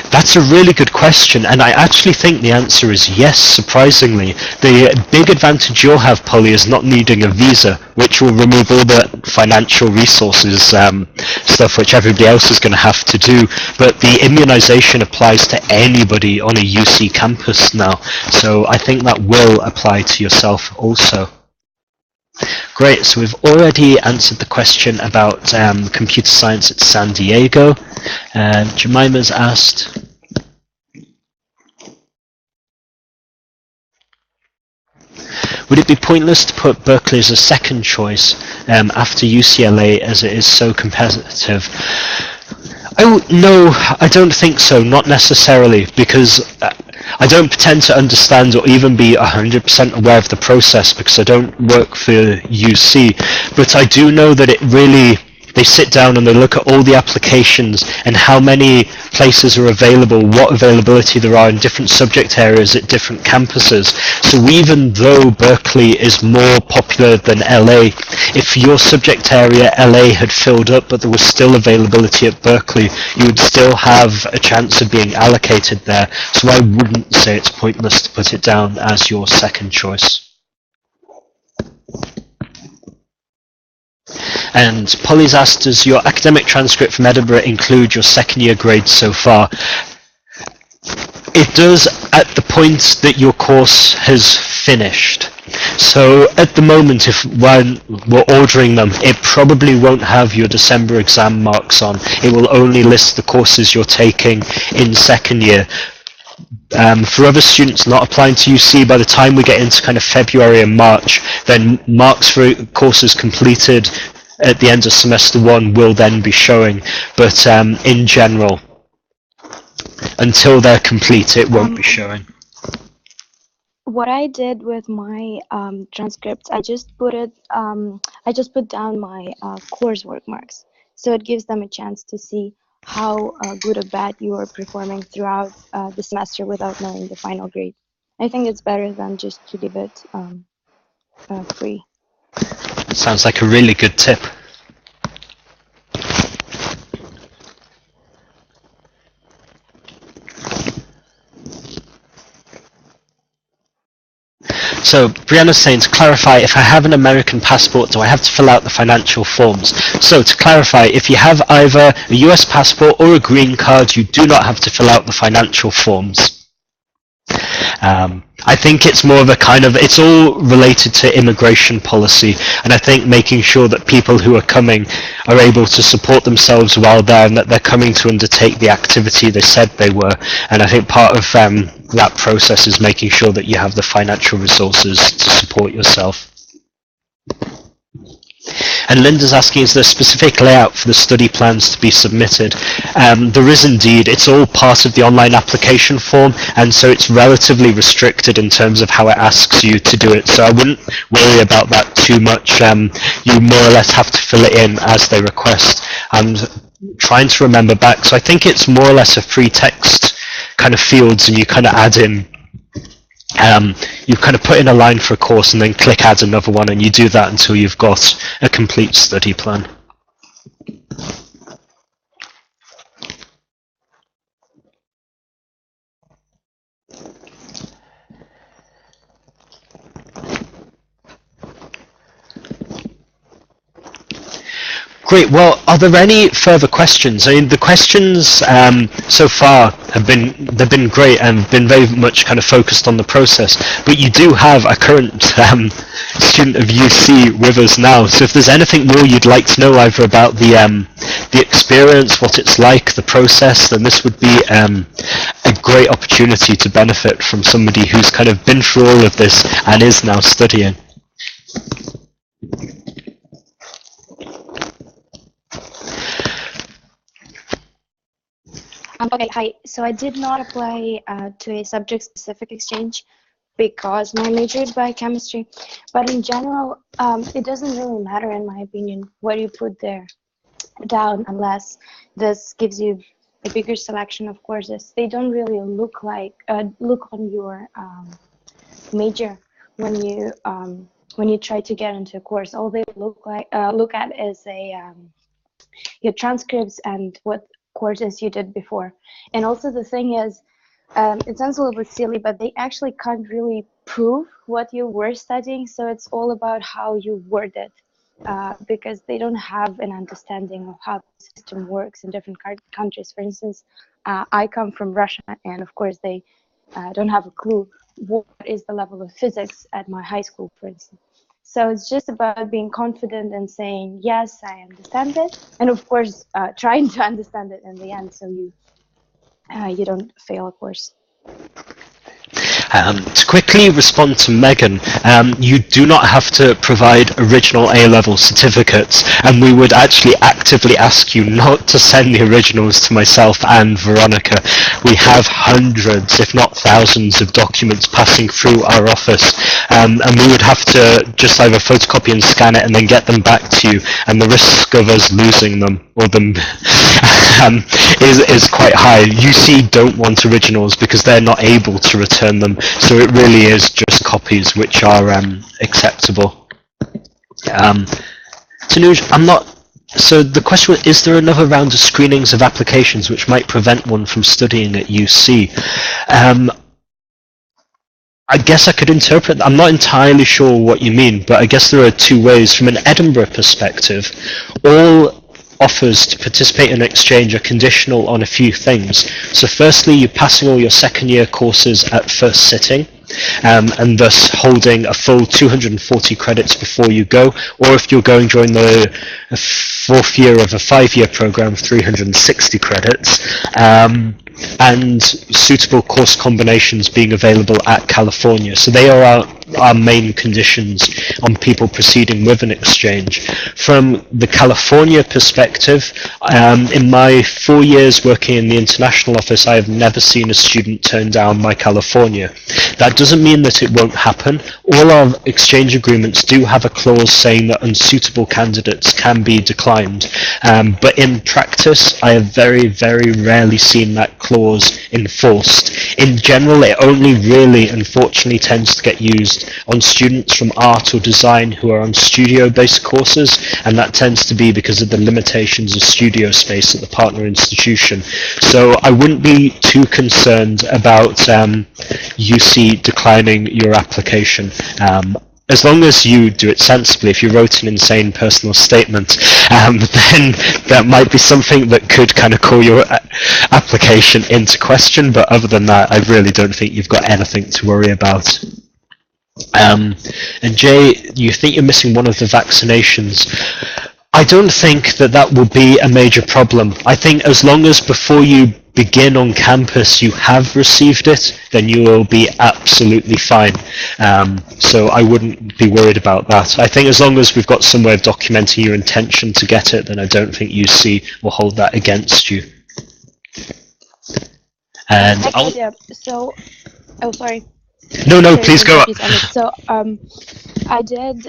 That's a really good question, and I actually think the answer is yes, surprisingly. The big advantage you'll have, Polly, is not needing a visa, which will remove all the financial resources stuff which everybody else is going to have to do. But the immunization applies to anybody on a UC campus now, so I think that will apply to yourself also. Great, so we've already answered the question about computer science at San Diego. Jemima's asked, would it be pointless to put Berkeley as a second choice after UCLA as it is so competitive? Oh, no, I don't think so, not necessarily, because I don't pretend to understand or even be 100% aware of the process because I don't work for UC, but I do know that it really, they sit down and they look at all the applications and how many places are available, what availability there are in different subject areas at different campuses. So even though Berkeley is more popular than LA, if your subject area LA had filled up but there was still availability at Berkeley, you would still have a chance of being allocated there. So I wouldn't say it's pointless to put it down as your second choice. And Polly's asked, does your academic transcript from Edinburgh include your second year grades so far? It does at the point that your course has finished. So at the moment, if when we're ordering them, it probably won't have your December exam marks on. It will only list the courses you're taking in second year. For other students not applying to UC, by the time we get into kind of February and March, then marks for courses completed at the end of semester one will then be showing, but in general, until they're complete, it won't be showing. What I did with my transcripts, I just put down my coursework marks, so it gives them a chance to see how good or bad you are performing throughout the semester without knowing the final grade. I think it's better than just to give it free. Sounds like a really good tip. So Brianna's saying, to clarify, if I have an American passport, do I have to fill out the financial forms? So to clarify, if you have either a US passport or a green card, you do not have to fill out the financial forms. I think it's more of a kind of, it's all related to immigration policy, and I think making sure that people who are coming are able to support themselves while there and that they're coming to undertake the activity they said they were. And I think part of that process is making sure that you have the financial resources to support yourself. And Linda's asking, is there a specific layout for the study plans to be submitted? There is indeed. It's all part of the online application form, and so it's relatively restricted in terms of how it asks you to do it. So I wouldn't worry about that too much. You more or less have to fill it in as they request. I'm trying to remember back, so I think it's more or less a free text kind of fields, and you kind of add in you kind of put in a line for a course and then click add another one, and you do that until you've got a complete study plan. Great. Well, are there any further questions? I mean, the questions so far they've been great and been very much kind of focused on the process. But you do have a current student of UC with us now. So if there's anything more you'd like to know either about the experience, what it's like, the process, then this would be a great opportunity to benefit from somebody who's kind of been through all of this and is now studying. Okay, hi. So I did not apply to a subject-specific exchange because my major is biochemistry. But in general, it doesn't really matter, in my opinion, what you put there down, unless this gives you a bigger selection of courses. They don't really look on your major when you try to get into a course. All they look at is your transcripts and what courses you did before. And also the thing is, it sounds a little bit silly, but they actually can't really prove what you were studying, so it's all about how you word it, because they don't have an understanding of how the system works in different countries. For instance, I come from Russia, and of course they don't have a clue what is the level of physics at my high school, for instance. So it's just about being confident and saying, yes, I understand it. And of course, trying to understand it in the end, so you don't fail a course. To quickly respond to Megan, you do not have to provide original A-level certificates, and we would actually actively ask you not to send the originals to myself and Veronica. We have hundreds, if not thousands, of documents passing through our office, and we would have to just either photocopy and scan it and then get them back to you, and the risk of us losing them or them is quite high. UC don't want originals because they're not able to return them, so it really is just copies which are acceptable. Tanuj, I'm not. So the question was, is there another round of screenings of applications which might prevent one from studying at UC? I guess I could interpret, I'm not entirely sure what you mean, but I guess there are two ways. From an Edinburgh perspective, all offers to participate in exchange are conditional on a few things. So firstly, you're passing all your second year courses at first sitting, and thus holding a full 240 credits before you go, or if you're going during the fourth year of a 5-year program, 360 credits, and suitable course combinations being available at California. So they are our main conditions on people proceeding with an exchange. From the California perspective, in my 4 years working in the international office, I have never seen a student turn down my California. That doesn't mean that it won't happen. All our exchange agreements do have a clause saying that unsuitable candidates can be declined, but in practice I have very, very rarely seen that clause enforced. In general, it only really, unfortunately, tends to get used on students from art or design who are on studio-based courses, and that tends to be because of the limitations of studio space at the partner institution. So I wouldn't be too concerned about UC declining your application. As long as you do it sensibly. If you wrote an insane personal statement, then that might be something that could kind of call your application into question, but other than that, I really don't think you've got anything to worry about. And Jay, you think you're missing one of the vaccinations. I don't think that that will be a major problem. I think as long as before you begin on campus, you have received it, then you will be absolutely fine. So I wouldn't be worried about that. I think as long as we've got some way of documenting your intention to get it, then I don't think UC will hold that against you. And Actually, yeah. So, oh, sorry. No, Sorry please to go interrupt up. you, Samuel. So, I did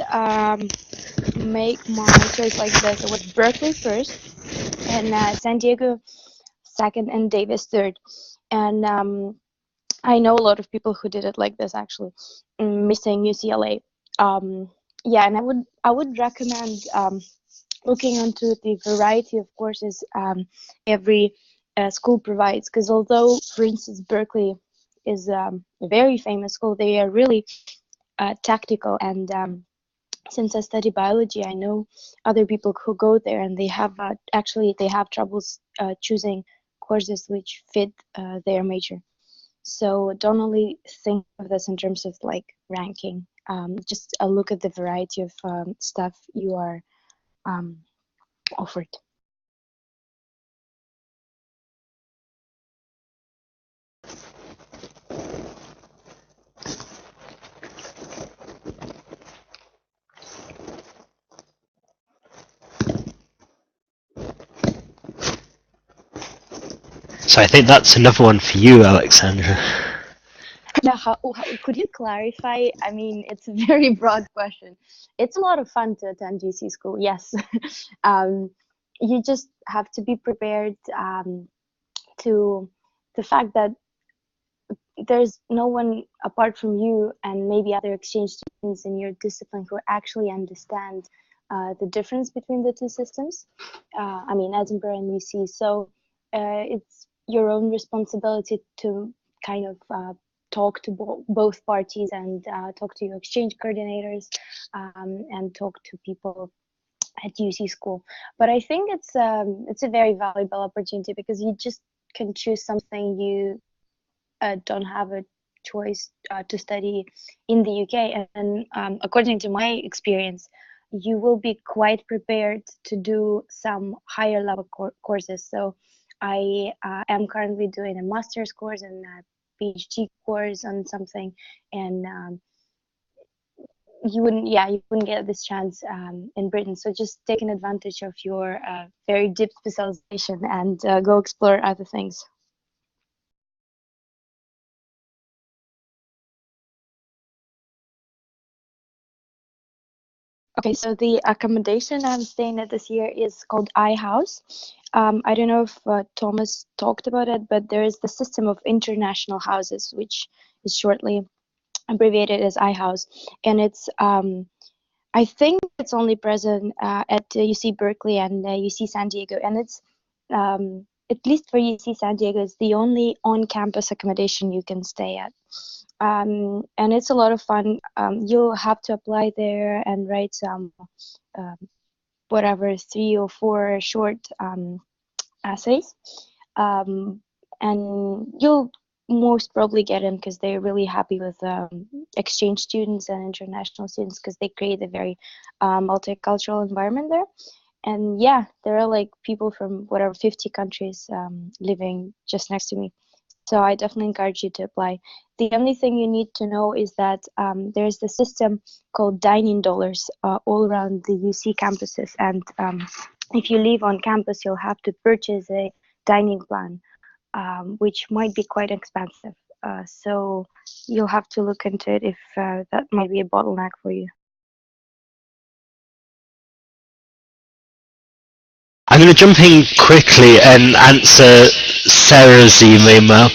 make my choice like this. It was Berkeley first, and San Diego second, and Davis third. And I know a lot of people who did it like this, actually, missing UCLA. Yeah, and I would recommend looking into the variety of courses every school provides, because although, for instance, Berkeley is a very famous school, they are really tactical. And since I study biology, I know other people who go there, and they have they have troubles choosing courses which fit their major. So don't only think of this in terms of like ranking. Just a look at the variety of stuff you are offered. So I think that's another one for you, Alexandra. Now, could you clarify? I mean, it's a very broad question. It's a lot of fun to attend UC school, yes. You just have to be prepared to the fact that there's no one apart from you and maybe other exchange students in your discipline who actually understand the difference between the two systems. I mean, Edinburgh and UC. So it's your own responsibility to kind of talk to both parties and talk to your exchange coordinators and talk to people at UC school. But I think it's a very valuable opportunity, because you just can choose something you don't have a choice to study in the UK. And according to my experience, you will be quite prepared to do some higher level courses. So I am currently doing a master's course and a PhD course on something, and you wouldn't get this chance in Britain. So just taking advantage of your very deep specialization and go explore other things. Okay, so the accommodation I'm staying at this year is called iHouse. I don't know if Thomas talked about it, but there is the system of international houses, which is shortly abbreviated as iHouse, and it's I think it's only present at UC Berkeley and UC San Diego, and it's at least for UC San Diego, it's the only on-campus accommodation you can stay at. And it's a lot of fun. You'll have to apply there and write some whatever 3 or 4 short essays, and you'll most probably get in, because they're really happy with exchange students and international students, because they create a very multicultural environment there. And yeah, there are like people from whatever 50 countries living just next to me. So I definitely encourage you to apply. The only thing you need to know is that there's the system called dining dollars all around the UC campuses. And if you live on campus, you'll have to purchase a dining plan, which might be quite expensive. So you'll have to look into it if that might be a bottleneck for you. I'm going to jump in quickly and answer Sarah's email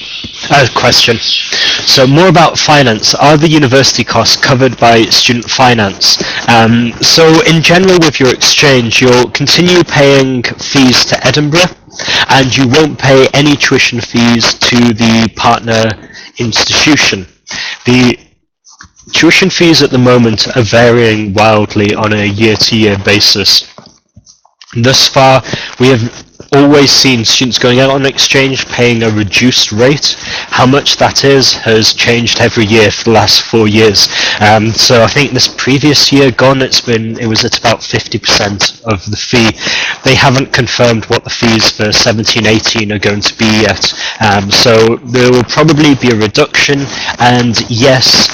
question. So more about finance. Are the university costs covered by student finance? So in general with your exchange, you'll continue paying fees to Edinburgh, and you won't pay any tuition fees to the partner institution. The tuition fees at the moment are varying wildly on a year-to-year basis. Thus far, we have always seen students going out on exchange paying a reduced rate. How much that is has changed every year for the last 4 years. So I think this previous year gone, it was at about 50% of the fee. They haven't confirmed what the fees for 17-18 are going to be yet. So there will probably be a reduction, and yes,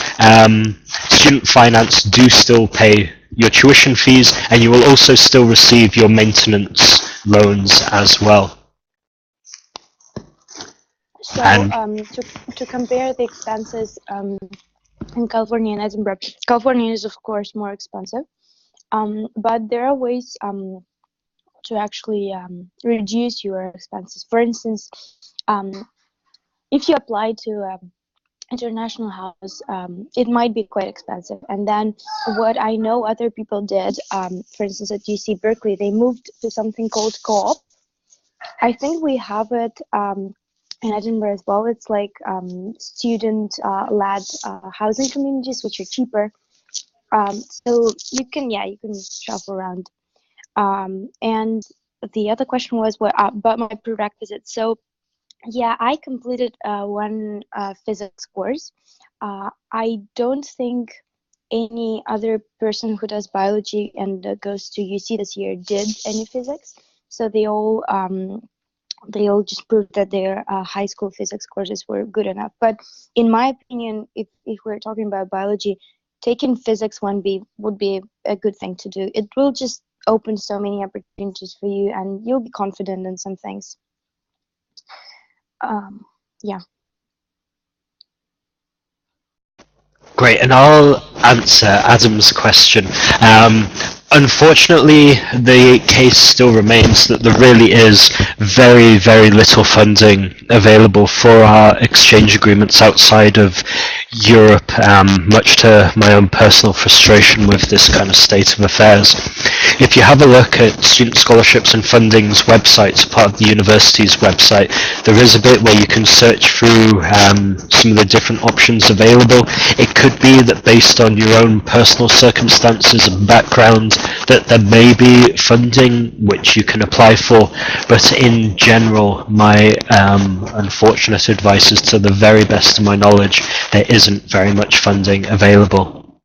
student finance do still pay your tuition fees, and you will also still receive your maintenance loans as well. So to compare the expenses in California and Edinburgh, California is of course more expensive, but there are ways to actually reduce your expenses. For instance, if you apply to international house, it might be quite expensive. And then what I know other people did, for instance at UC Berkeley, they moved to something called co-op. I think we have it in Edinburgh as well. It's like student-led housing communities, which are cheaper. So you can shop around. And the other question was what about my prerequisites. So yeah, I completed one physics course. I don't think any other person who does biology and goes to UC this year did any physics. So they all just proved that their high school physics courses were good enough. But in my opinion, if we're talking about biology, taking physics would be a good thing to do. It will just open so many opportunities for you, and you'll be confident in some things. Yeah. Great, and I'll answer Adam's question. Unfortunately, the case still remains that there really is very, very little funding available for our exchange agreements outside of Europe, much to my own personal frustration with this kind of state of affairs. If you have a look at Student Scholarships and Funding's website, part of the university's website, there is a bit where you can search through some of the different options available. It could be that based on your own personal circumstances and background, that there may be funding which you can apply for, but in general, my unfortunate advice is, to the very best of my knowledge, there isn't very much funding available.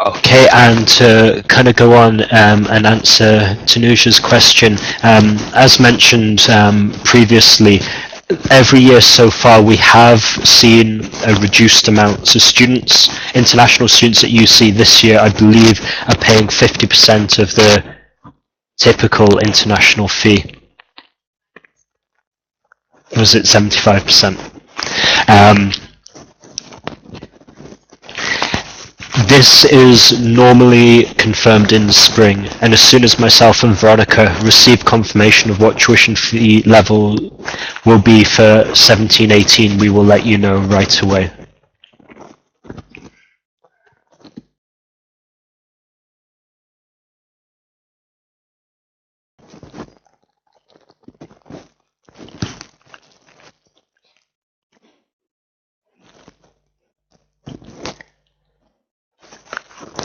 Okay, and to kind of go on and answer Tanuja's question, as mentioned previously, every year so far we have seen a reduced amount. So students, international students at UC this year, I believe, are paying 50% of the typical international fee. Was it 75%? This is normally confirmed in the spring, and as soon as myself and Veronica receive confirmation of what tuition fee level will be for 17-18, we will let you know right away.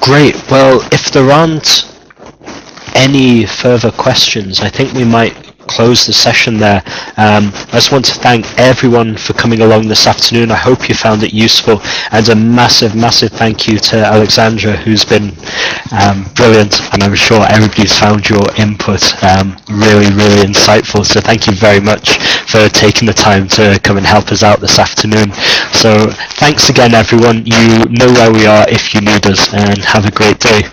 Great. Well, if there aren't any further questions, I think we might close the session there. I just want to thank everyone for coming along this afternoon. I hope you found it useful, and a massive, massive thank you to Alexandra, who's been brilliant, and I'm sure everybody's found your input really, really insightful. So thank you very much for taking the time to come and help us out this afternoon. So thanks again, everyone. You know where we are if you need us, and have a great day.